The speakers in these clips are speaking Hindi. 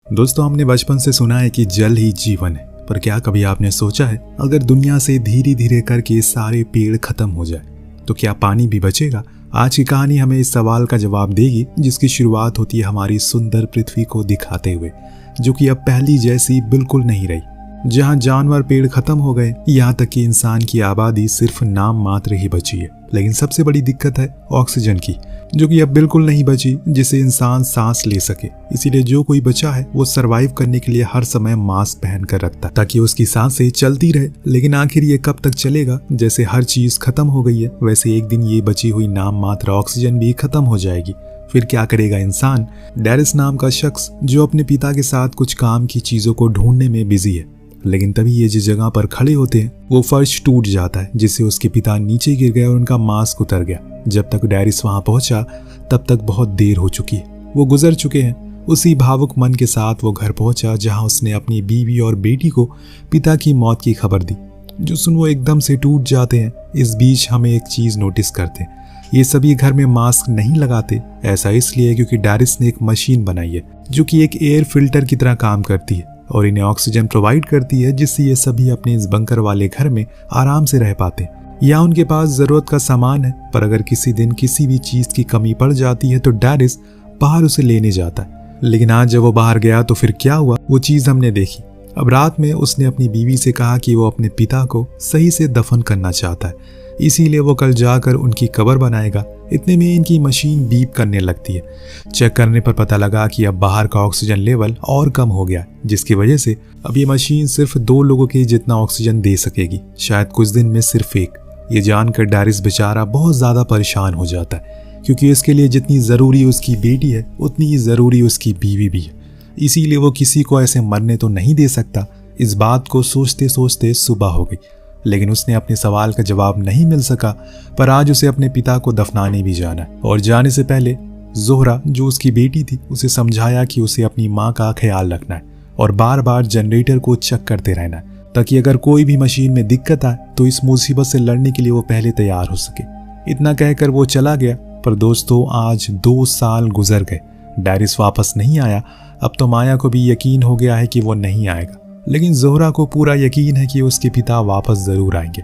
दोस्तों, हमने बचपन से सुना है कि जल ही जीवन है, पर क्या कभी आपने सोचा है अगर दुनिया से धीरे धीरे करके सारे पेड़ खत्म हो जाए तो क्या पानी भी बचेगा? आज की कहानी हमें इस सवाल का जवाब देगी, जिसकी शुरुआत होती है हमारी सुंदर पृथ्वी को दिखाते हुए, जो कि अब पहली जैसी बिल्कुल नहीं रही। जहाँ जानवर पेड़ खत्म हो गए, यहाँ तक कि इंसान की आबादी सिर्फ नाम मात्र ही बची है। लेकिन सबसे बड़ी दिक्कत है ऑक्सीजन की, जो कि अब बिल्कुल नहीं बची जिससे इंसान सांस ले सके। इसीलिए जो कोई बचा है वो सरवाइव करने के लिए हर समय मास्क पहन कर रखता है ताकि उसकी सांसें चलती रहे। लेकिन आखिर ये कब तक चलेगा? जैसे हर चीज खत्म हो गई है, वैसे एक दिन ये बची हुई नाम मात्र ऑक्सीजन भी खत्म हो जाएगी। फिर क्या करेगा इंसान? डैरिस नाम का शख्स जो अपने पिता के साथ कुछ काम की चीजों को ढूंढने में बिजी है, लेकिन तभी ये जिस जगह पर खड़े होते हैं वो फर्श टूट जाता है, जिससे उसके पिता नीचे गिर गए और उनका मास्क उतर गया। जब तक डैरिस वहां पहुंचा तब तक बहुत देर हो चुकी है, वो गुजर चुके हैं। उसी भावुक मन के साथ वो घर पहुंचा जहां उसने अपनी बीवी और बेटी को पिता की मौत की खबर दी, जो सुन वो एकदम से टूट जाते हैं। इस बीच हमें एक चीज नोटिस करते हैं, ये सभी घर में मास्क नहीं लगाते। ऐसा इसलिए क्योंकि डैरिस ने एक मशीन बनाई है जो कि एक एयर फिल्टर की तरह काम करती है और इन्हें ऑक्सीजन प्रोवाइड करती है, जिससे ये सभी अपने इस बंकर वाले घर में आराम से रह पाते हैं। यहाँ उनके पास जरूरत का सामान है, पर अगर किसी दिन किसी भी चीज की कमी पड़ जाती है तो डैरिस बाहर उसे लेने जाता है। लेकिन आज जब वो बाहर गया तो फिर क्या हुआ वो चीज हमने देखी। अब रात में उसने अपनी बीवी से कहा कि वो अपने पिता को सही से दफन करना चाहता है, इसीलिए वो कल जाकर उनकी कब्र बनाएगा। इतने में इनकी मशीन बीप करने लगती है। चेक करने पर पता लगा कि अब बाहर का ऑक्सीजन लेवल और कम हो गया, जिसकी वजह से अब ये मशीन सिर्फ 2 लोगों के जितना ऑक्सीजन दे सकेगी, शायद कुछ दिन में सिर्फ 1। ये जानकर डैरिस बेचारा बहुत ज्यादा परेशान हो जाता है, क्योंकि इसके लिए जितनी जरूरी उसकी बेटी है उतनी ही जरूरी उसकी बीवी भी है। इसीलिए वो किसी को ऐसे मरने तो नहीं दे सकता। इस बात को सोचते सोचते सुबह हो गई, लेकिन उसने अपने सवाल का जवाब नहीं मिल सका। पर आज उसे अपने पिता को दफनाने भी जाना है, और जाने से पहले जोहरा जो उसकी बेटी थी उसे समझाया कि उसे अपनी माँ का ख्याल रखना है और बार बार जनरेटर को चेक करते रहना है, ताकि अगर कोई भी मशीन में दिक्कत आए तो इस मुसीबत से लड़ने के लिए वो पहले तैयार हो सके। इतना कहकर वो चला गया। पर दोस्तों, आज 2 साल गुजर गए, डैरिस वापस नहीं आया। अब तो माया को भी यकीन हो गया है कि वो नहीं आएगा, लेकिन जोहरा को पूरा यकीन है कि उसके पिता वापस जरूर आएंगे,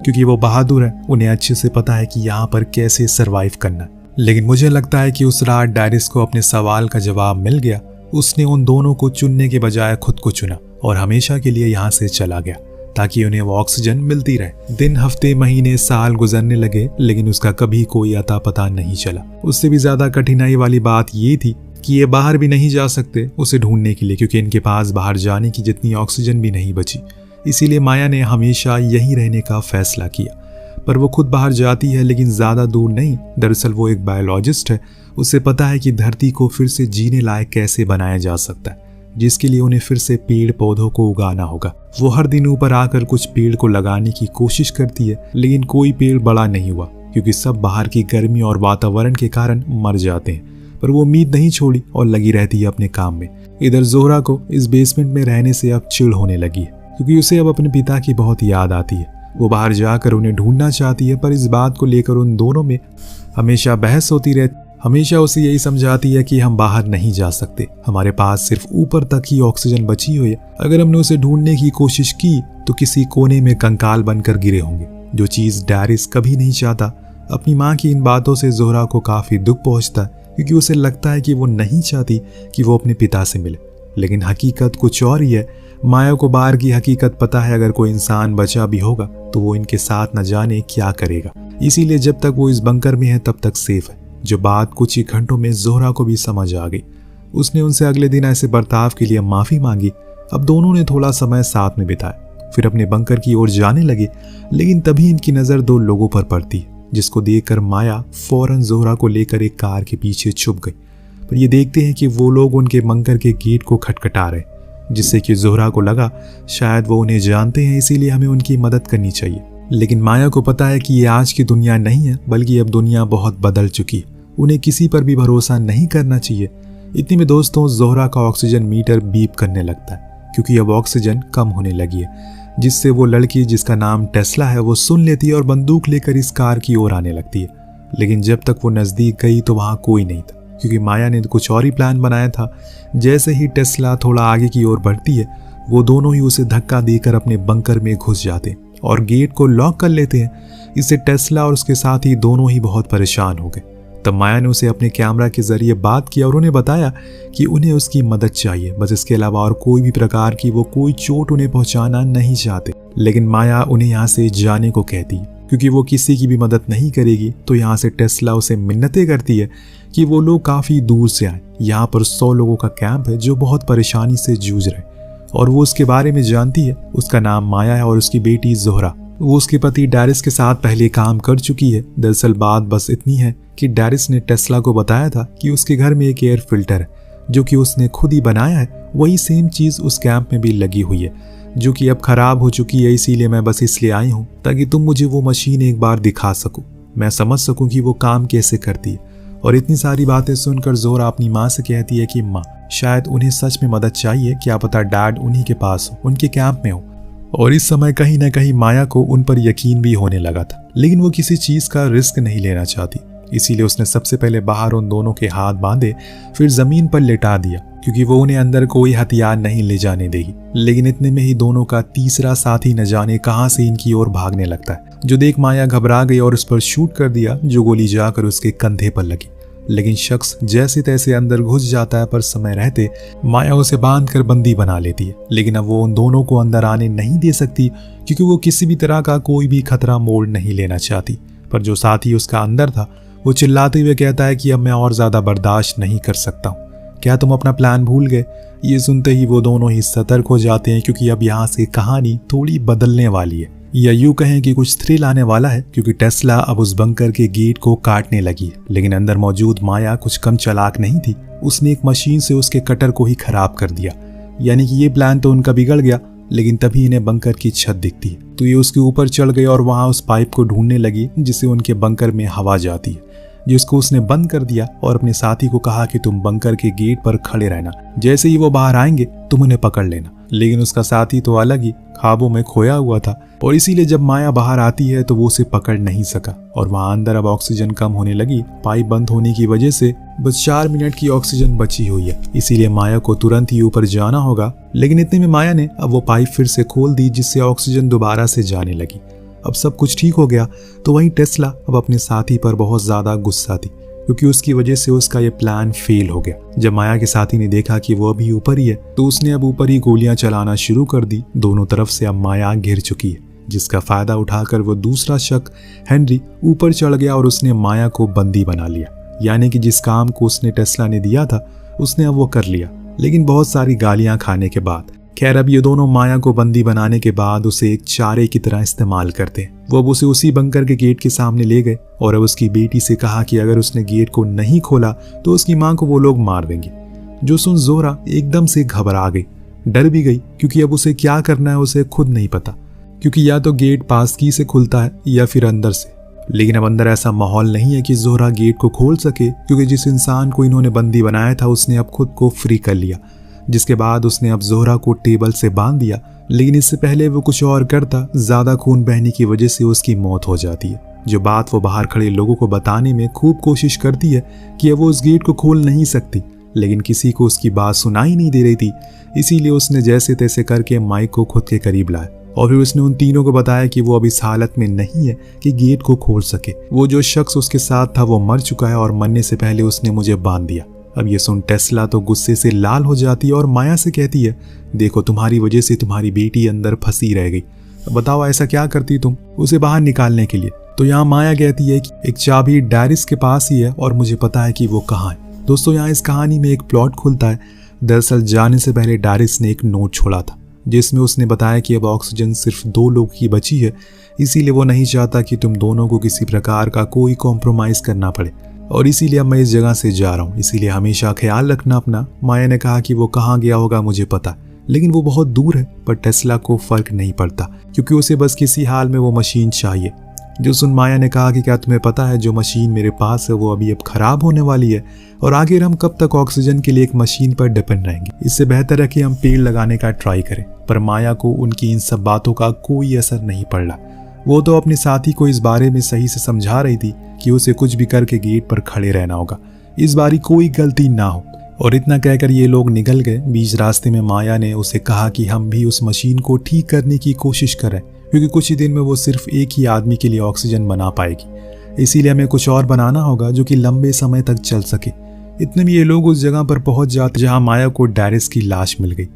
क्योंकि वो बहादुर है। उन्हें अच्छे से पता है कि यहाँ पर कैसे सरवाइव करना। लेकिन मुझे लगता है कि उस रात डैरिस को अपने सवाल का जवाब मिल गया। उसने उन दोनों को चुनने के बजाय खुद को चुना और हमेशा के लिए यहाँ से चला गया, ताकि उन्हें वो ऑक्सीजन मिलती रहे। दिन, हफ्ते, महीने, साल गुजरने लगे, लेकिन उसका कभी कोई अता पता नहीं चला। उससे भी ज्यादा कठिनाई वाली बात ये थी कि ये बाहर भी नहीं जा सकते उसे ढूंढने के लिए, क्योंकि इनके पास बाहर जाने की जितनी ऑक्सीजन भी नहीं बची। इसीलिए माया ने हमेशा यहीं रहने का फैसला किया। पर वो खुद बाहर जाती है, लेकिन ज्यादा दूर नहीं। दरअसल वो एक बायोलॉजिस्ट है। उसे पता है कि धरती को फिर से जीने लायक कैसे बनाया जा सकता है, जिसके लिए उन्हें फिर से पेड़ पौधों को उगाना होगा। वो हर दिन ऊपर आकर कुछ पेड़ को लगाने की कोशिश करती है, लेकिन कोई पेड़ बड़ा नहीं हुआ, क्योंकि सब बाहर की गर्मी और वातावरण के कारण मर जाते हैं। पर वो उम्मीद नहीं छोड़ी और लगी रहती है अपने काम में। इधर जोहरा को इस बेसमेंट में रहने से अब चिढ़ होने लगी है, क्योंकि उसे अब अपने पिता की बहुत याद आती है। वो बाहर जाकर उन्हें ढूंढना चाहती है, पर इस बात को लेकर उन दोनों में हमेशा बहस होती रहती। हमेशा उसे यही समझाती है कि हम बाहर नहीं जा सकते, हमारे पास सिर्फ ऊपर तक ही ऑक्सीजन बची हुई है। अगर हमने उसे ढूंढने की कोशिश की तो किसी कोने में कंकाल बनकर गिरे होंगे, जो चीज डैरिस कभी नहीं चाहता। अपनी माँ की इन बातों से जोहरा को काफी दुख पहुंचता है, क्योंकि उसे लगता है कि वो नहीं चाहती कि वो अपने पिता से मिले। लेकिन हकीकत कुछ और ही है। माया को बाहर की हकीकत पता है, अगर कोई इंसान बचा भी होगा तो वो इनके साथ न जाने क्या करेगा। इसीलिए जब तक वो इस बंकर में है तब तक सेफ है। जो बात कुछ ही घंटों में जोहरा को भी समझ आ गई। उसने उनसे अगले दिन ऐसे बर्ताव के लिए माफी मांगी। अब दोनों ने थोड़ा समय साथ में बिताया, फिर अपने बंकर की ओर जाने लगे। लेकिन तभी इनकी नजर 2 लोगों पर पड़ती है, जिसको देखकर माया फौरन जोहरा को लेकर एक कार के पीछे छुप गई। पर ये देखते हैं कि वो लोग उनके बंकर के गेट को खटखटा रहे, जिससे कि जोहरा को लगा शायद वो उन्हें जानते हैं, इसीलिए हमें उनकी मदद करनी चाहिए। लेकिन माया को पता है कि ये आज की दुनिया नहीं है, बल्कि अब दुनिया बहुत बदल चुकी है। उन्हें किसी पर भी भरोसा नहीं करना चाहिए। इतने में दोस्तों जोहरा का ऑक्सीजन मीटर बीप करने लगता है, क्योंकि अब ऑक्सीजन कम होने लगी है, जिससे वो लड़की जिसका नाम टेस्ला है वो सुन लेती है और बंदूक लेकर इस कार की ओर आने लगती है। लेकिन जब तक वो नजदीक गई तो वहां कोई नहीं था। क्योंकि माया ने कुछ और ही प्लान बनाया था। जैसे ही टेस्ला थोड़ा आगे की ओर बढ़ती है, वो दोनों ही उसे धक्का देकर अपने बंकर में घुस जाते और गेट को लॉक कर लेते हैं। इससे टेस्ला और उसके साथी दोनों ही बहुत परेशान हो गए। तब माया ने उसे अपने कैमरा के जरिए बात किया और उन्हें बताया कि उन्हें उसकी मदद चाहिए, बस इसके अलावा और कोई भी प्रकार की वो कोई चोट उन्हें पहुंचाना नहीं चाहते। लेकिन माया उन्हें यहाँ से जाने को कहती है, क्योंकि वो किसी की भी मदद नहीं करेगी। तो यहाँ से टेस्ला उसे मिन्नतें करती है कि वो लोग काफ़ी दूर से आए। यहाँ पर 100 लोगों का कैंप है जो बहुत परेशानी से जूझ रहे और वो उसके बारे में जानती है। उसका नाम माया है और उसकी बेटी जोहरा। वो उसके पति डैरिस के साथ पहले काम कर चुकी है। दरअसल बात बस इतनी है कि डैरिस ने टेस्ला को बताया था कि उसके घर में एक एयर फिल्टर है जो कि उसने खुद ही बनाया है। वही सेम चीज़ उस कैंप में भी लगी हुई है जो कि अब खराब हो चुकी है। इसीलिए मैं बस इसलिए आई हूँ ताकि तुम मुझे वो मशीन एक बार दिखा सको, मैं समझ सकूँ कि वो काम कैसे करती है। और इतनी सारी बातें सुनकर जोहरा अपनी माँ से कहती है कि माँ, शायद उन्हें सच में मदद चाहिए, क्या पता डैड उन्हीं के पास हो, उनके कैंप में हो। और इस समय कहीं ना कहीं माया को उन पर यकीन भी होने लगा था, लेकिन वो किसी चीज़ का रिस्क नहीं लेना चाहती। इसीलिए उसने सबसे पहले बाहर उन दोनों के हाथ बांधे, फिर जमीन पर लेटा दिया, क्योंकि वो उन्हें अंदर कोई हथियार नहीं ले जाने देगी। लेकिन इतने में ही दोनों का तीसरा साथी न जाने कहां से इनकी ओर भागने लगता है, जो देख माया घबरा गई और उस पर शूट कर दिया, जो गोली जाकर उसके कंधे पर लगी। लेकिन शख्स जैसे तैसे अंदर घुस जाता है, पर समय रहते माया उसे बांधकर बंदी बना लेती है। लेकिन अब वो उन दोनों को अंदर आने नहीं दे सकती, क्योंकि वो किसी भी तरह का कोई भी खतरा मोड़ नहीं लेना चाहती। पर जो साथी उसका अंदर था वो चिल्लाते हुए कहता है कि अब मैं और ज्यादा बर्दाश्त नहीं कर सकता हूँ, क्या तुम अपना प्लान भूल गए? ये सुनते ही वो दोनों ही सतर्क हो जाते हैं, क्योंकि अब यहाँ से कहानी थोड़ी बदलने वाली है, या यूं कहें कि कुछ थ्रिल आने वाला है। क्योंकि टेस्ला अब उस बंकर के गेट को काटने लगी है, लेकिन अंदर मौजूद माया कुछ कम चालाक नहीं थी। उसने एक मशीन से उसके कटर को ही खराब कर दिया। यानी कि ये प्लान तो उनका बिगड़ गया। लेकिन तभी इन्हें बंकर की छत दिखती है, तो ये उसके ऊपर चढ़ गए और वहां उस पाइप को ढूंढने लगी जिससे उनके बंकर में हवा जाती है, जिसको उसने बंद कर दिया और अपने साथी को कहा कि तुम बंकर के गेट पर खड़े रहना, जैसे ही वो बाहर आएंगे तुम उन्हें पकड़ लेना। लेकिन उसका साथी तो अलग ही ख्वाबों में खोया हुआ था, और इसीलिए जब माया बाहर आती है तो वो उसे पकड़ नहीं सका। और वहां अंदर अब ऑक्सीजन कम होने लगी, पाइप बंद होने की वजह से बस 4 मिनट की ऑक्सीजन बची हुई है। इसीलिए माया को तुरंत ही ऊपर जाना होगा। लेकिन इतने में माया ने अब वो पाइप फिर से खोल दी, जिससे ऑक्सीजन दोबारा से जाने लगी। अब सब कुछ ठीक हो गया। तो वहीं टेस्ला अब अपने साथी पर बहुत ज्यादा गुस्सा थी, क्योंकि उसकी वजह से उसका ये प्लान फेल हो गया। जब माया के साथी ने देखा कि वो अभी ऊपर ही है, तो उसने अब ऊपर ही गोलियां चलाना शुरू कर दी। दोनों तरफ से अब माया घिर चुकी है, जिसका फायदा उठाकर वो दूसरा शख्स हेनरी ऊपर चढ़ गया और उसने माया को बंदी बना लिया। यानी कि जिस काम को उसने टेस्ला ने दिया था उसने अब वो कर लिया, लेकिन बहुत सारी गालियां खाने के बाद। खैर, अब ये दोनों माया को बंदी बनाने के बाद उसे एक चारे की तरह इस्तेमाल करते हैं। वो अब उसे उसी बंकर के गेट के सामने ले गए और अब उसकी बेटी से कहा कि अगर उसने गेट को नहीं खोला तो उसकी मां को वो लोग मार देंगे। जो सुन जोहरा एकदम से घबरा गई, डर भी गई, क्योंकि अब उसे क्या करना है उसे खुद नहीं पता, क्योंकि या तो गेट पास की से खुलता है या फिर अंदर से। लेकिन अब अंदर ऐसा माहौल नहीं है कि जोहरा गेट को खोल सके, क्योंकि जिस इंसान को इन्होंने बंदी बनाया था उसने अब खुद को फ्री कर लिया। जिसके बाद उसने अब जोहरा को टेबल से बांध दिया। लेकिन इससे पहले वो कुछ और करता, ज्यादा खून बहने की वजह से उसकी मौत हो जाती है। जो बात वो बाहर खड़े लोगों को बताने में खूब कोशिश करती है कि अब वो उस गेट को खोल नहीं सकती, लेकिन किसी को उसकी बात सुनाई नहीं दे रही थी। इसीलिए उसने जैसे तैसे करके माइक को खुद के करीब लाया और फिर उसने उन तीनों को बताया कि वो अब इस हालत में नहीं है कि गेट को खोल सके। वो जो शख्स उसके साथ था वो मर चुका है और मरने से पहले उसने मुझे बांध दिया। अब ये सुन टेस्ला तो गुस्से से लाल हो जाती है और माया से कहती है, देखो तुम्हारी वजह से तुम्हारी बेटी अंदर फंसी रह गई, बताओ ऐसा क्या करती तुम उसे बाहर निकालने के लिए। तो यहाँ माया कहती है कि एक चाबी डैरिस के पास ही है और मुझे पता है कि वो कहाँ है। दोस्तों, यहाँ इस कहानी में एक प्लॉट खुलता है। दरअसल जाने से पहले डैरिस ने एक नोट छोड़ा था, जिसमें उसने बताया कि अब ऑक्सीजन सिर्फ 2 लोग की बची है, इसीलिए वो नहीं चाहता कि तुम दोनों को किसी प्रकार का कोई कॉम्प्रोमाइज करना पड़े, और इसीलिए अब मैं इस जगह से जा रहा हूँ, इसीलिए हमेशा ख्याल रखना अपना। माया ने कहा कि वो कहाँ गया होगा मुझे पता, लेकिन वो बहुत दूर है। पर टेस्ला को फर्क नहीं पड़ता, क्योंकि उसे बस किसी हाल में वो मशीन चाहिए। जो सुन माया ने कहा कि क्या तुम्हें पता है जो मशीन मेरे पास है वो अभी अब खराब होने वाली है, और आखिर हम कब तक ऑक्सीजन के लिए एक मशीन पर डिपेंड रहेंगे। इससे बेहतर है कि हम पेड़ लगाने का ट्राई करें। पर माया को उनकी इन सब बातों का कोई असर नहीं पड़ रहा। वो तो अपने साथी को इस बारे में सही से समझा रही थी कि उसे कुछ भी करके गेट पर खड़े रहना होगा, इस बारी कोई गलती ना हो। और इतना कहकर ये लोग निकल गए। बीच रास्ते में माया ने उसे कहा कि हम भी उस मशीन को ठीक करने की कोशिश करें, क्योंकि कुछ ही दिन में वो सिर्फ एक ही आदमी के लिए ऑक्सीजन बना पाएगी। इसीलिए हमें कुछ और बनाना होगा जो कि लंबे समय तक चल सके। इतने में ये लोग उस जगह पर पहुंच जाते जहां माया को डायरिस की लाश मिल गई,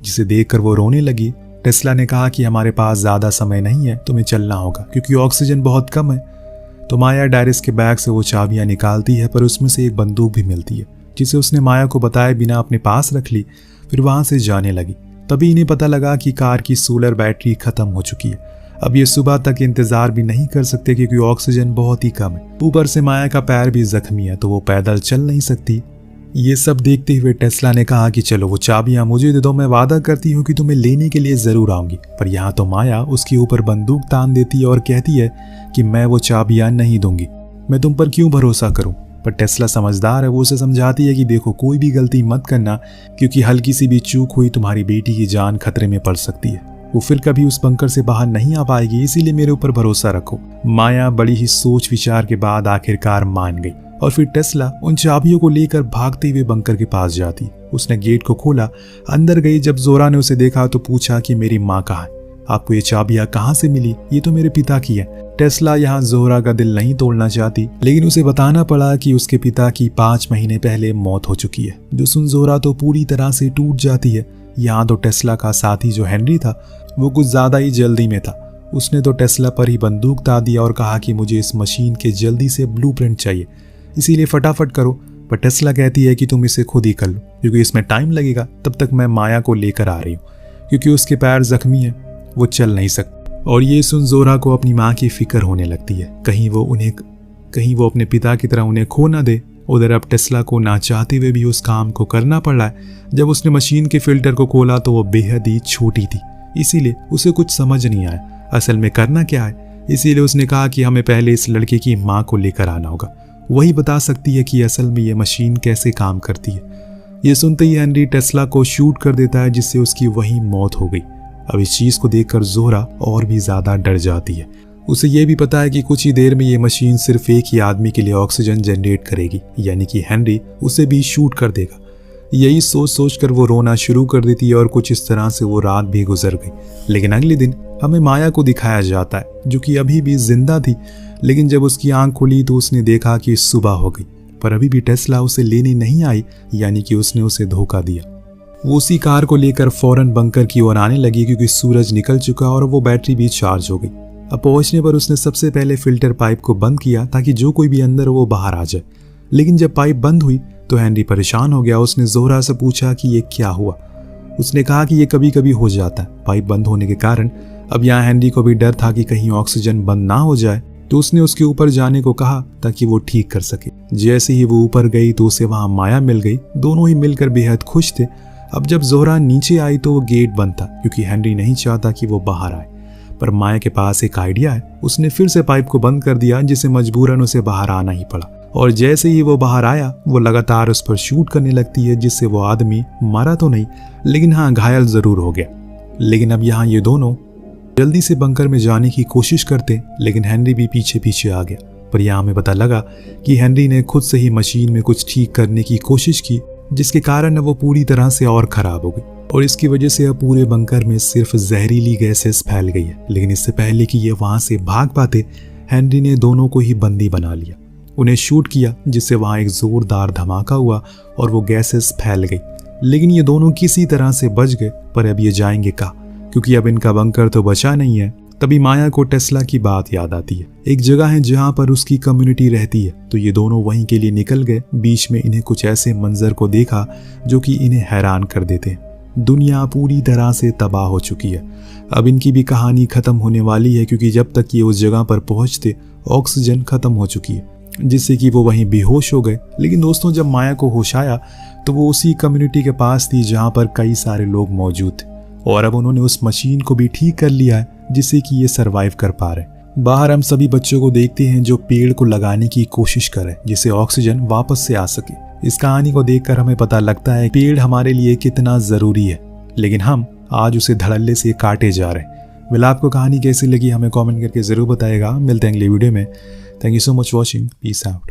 जिसे देखकर वो रोने लगी। टेस्ला ने कहा कि हमारे पास ज्यादा समय नहीं है, तुम्हें चलना होगा क्योंकि ऑक्सीजन बहुत कम है। तो माया डायरिस के बैग से वो चाबियां निकालती है, पर उसमें से एक बंदूक भी मिलती है, जिसे उसने माया को बताए बिना अपने पास रख ली। फिर वहां से जाने लगी। तभी इन्हें पता लगा कि कार की सोलर बैटरी खत्म हो चुकी है। अब ये सुबह तक इंतजार भी नहीं कर सकते क्योंकि ऑक्सीजन बहुत ही कम है। ऊपर से माया का पैर भी जख्मी है, तो वो पैदल चल नहीं सकती। ये सब देखते हुए टेस्ला ने कहा कि चलो वो चाबियां मुझे दे दो, मैं वादा करती हूँ कि तुम्हें लेने के लिए जरूर आऊंगी। पर यहाँ तो माया उसके ऊपर बंदूक तान देती है और कहती है कि मैं वो चाबियां नहीं दूंगी, मैं तुम पर क्यों भरोसा करूं। पर टेस्ला समझदार है, वो उसे समझाती है कि देखो कोई भी गलती मत करना, क्योंकि हल्की सी भी चूक हुई तुम्हारी बेटी की जान खतरे में पड़ सकती है। वो फिर कभी उस बंकर से बाहर नहीं आ पाएगी, इसीलिए मेरे ऊपर भरोसा रखो। माया बड़ी ही सोच विचार के बाद आखिरकार मान गई और फिर टेस्ला उन चाबियों को लेकर भागते हुए बंकर के पास जाती। उसने गेट को खोला, अंदर गई। जब जोरा ने उसे देखा तो पूछा कि मेरी माँ कहाँ है, आपको ये चाबियां कहाँ से मिली? ये तो मेरे पिता की है। टेस्ला यहाँ जोरा का दिल नहीं तोड़ना चाहती, लेकिन उसे बताना पड़ा कि उसके पिता की 5 महीने पहले मौत हो चुकी है, जो सुन जोरा तो पूरी तरह से टूट जाती है। यहाँ तो टेस्ला का साथी जो हेनरी था वो कुछ ज्यादा ही जल्दी में था। उसने तो टेस्ला पर ही बंदूक तान दिया और कहा कि मुझे इस मशीन के जल्दी से ब्लूप्रिंट चाहिए, इसीलिए फटाफट करो। पर टेस्ला कहती है कि तुम इसे खुद ही कर लो, क्योंकि इसमें टाइम लगेगा। तब तक मैं माया को लेकर आ रही हूँ, क्योंकि उसके पैर जख्मी है, वो चल नहीं सकती। और ये सुन जोरा को अपनी माँ की फिक्र होने लगती है, कहीं वो अपने पिता की तरह उन्हें खो ना दे। उधर अब टेस्ला को ना चाहते हुए भी उस काम को करना पड़ रहा है। जब उसने मशीन के फिल्टर को खोला तो वो बेहद ही छोटी थी, इसीलिए उसे कुछ समझ नहीं आया असल में करना क्या है। इसीलिए उसने कहा कि हमें पहले इस लड़के की माँ को लेकर आना होगा, वही बता सकती है कि असल में ये मशीन कैसे काम करती है। ये सुनते ही हेनरी टेस्ला को शूट कर देता है, जिससे उसकी वही मौत हो गई। अब इस चीज को देखकर जोरा और भी ज्यादा डर जाती है। उसे ये भी पता है कि कुछ ही देर में ये मशीन सिर्फ एक ही आदमी के लिए ऑक्सीजन जनरेट करेगी, यानी कि हेनरी उसे भी शूट कर देगा। यही सोच कर वो रोना शुरू कर देती है और कुछ इस तरह से वो रात भी गुजर गई। लेकिन अगले दिन हमें माया को दिखाया जाता है, जो कि अभी भी जिंदा थी। लेकिन जब उसकी आंख खुली तो उसने देखा कि सुबह हो गई, पर अभी भी टेस्ला उसे लेने नहीं आई, यानी कि उसने उसे धोखा दिया। वो उसी कार को लेकर फौरन बंकर की ओर आने लगी, क्योंकि सूरज निकल चुका और वो बैटरी भी चार्ज हो गई। अब पहुंचने पर उसने सबसे पहले फिल्टर पाइप को बंद किया, ताकि जो कोई भी अंदर हो वो बाहर आ जाए। लेकिन जब पाइप बंद हुई तो हेनरी परेशान हो गया। उसने जोरा से पूछा कि ये क्या हुआ। उसने कहा कि ये कभी कभी हो जाता है पाइप बंद होने के कारण। अब यहाँ हेनरी को भी डर था कि कहीं ऑक्सीजन बंद ना हो जाए, तो उसने उसके ऊपर जाने को कहा ताकि वो ठीक कर सके। जैसे ही वो ऊपर गई तो उसे वहां माया मिल गई। दोनों ही मिलकर बेहद खुश थे। अब जब जोहरा नीचे आई तो वो गेट बंद था, क्योंकि हेनरी नहीं चाहता कि वो बाहर आए। पर माया के पास एक आइडिया है। उसने फिर से पाइप को बंद कर दिया, जिसे मजबूरन उसे बाहर आना ही पड़ा। और जैसे ही वो बाहर आया वो लगातार उस पर शूट करने लगती है, जिससे वो आदमी मारा तो नहीं, लेकिन हाँ घायल जरूर हो गया। लेकिन अब यहाँ ये दोनों जल्दी से बंकर में जाने की कोशिश करते, लेकिन हेनरी भी पीछे पीछे आ गया। पर यहाँ हमें पता लगा कि हेनरी ने खुद से ही मशीन में कुछ ठीक करने की कोशिश की, जिसके कारण वो पूरी तरह से और खराब हो गई। और इसकी वजह से अब पूरे बंकर में सिर्फ जहरीली गैसेस फैल गई है। लेकिन इससे पहले कि ये वहां से भाग पाते, हेनरी ने दोनों को ही बंदी बना लिया। उन्हें शूट किया, जिससे वहां एक जोरदार धमाका हुआ और वो गैसेस फैल गई। लेकिन ये दोनों किसी तरह से बच गए। पर अब ये जाएंगे कहाँ, क्योंकि अब इनका बंकर तो बचा नहीं है। तभी माया को टेस्ला की बात याद आती है। एक जगह है जहां पर उसकी कम्युनिटी रहती है, तो ये दोनों वहीं के लिए निकल गए। बीच में इन्हें कुछ ऐसे मंजर को देखा जो कि इन्हें हैरान कर देते हैं। दुनिया पूरी तरह से तबाह हो चुकी है। अब इनकी भी कहानी खत्म होने वाली है, क्योंकि जब तक ये उस जगह पर पहुंचते ऑक्सीजन खत्म हो चुकी है, जिससे कि वो वहीं बेहोश हो गए। लेकिन दोस्तों, जब माया को होश आया तो वो उसी कम्युनिटी के पास थी जहां पर कई सारे लोग मौजूद थे, और अब उन्होंने उस मशीन को भी ठीक कर लिया है, जिससे कि ये सरवाइव कर पा रहे। बाहर हम सभी बच्चों को देखते हैं जो पेड़ को लगाने की कोशिश करें, जिससे ऑक्सीजन वापस से आ सके। इस कहानी को देखकर हमें पता लगता है पेड़ हमारे लिए कितना जरूरी है, लेकिन हम आज उसे धड़ल्ले से काटे जा रहे हैं। वेल, आपको कहानी कैसी लगी हमें कमेंट करके जरूर बताएगा। मिलते हैं अगले वीडियो में। Thank you so much watching. Peace out.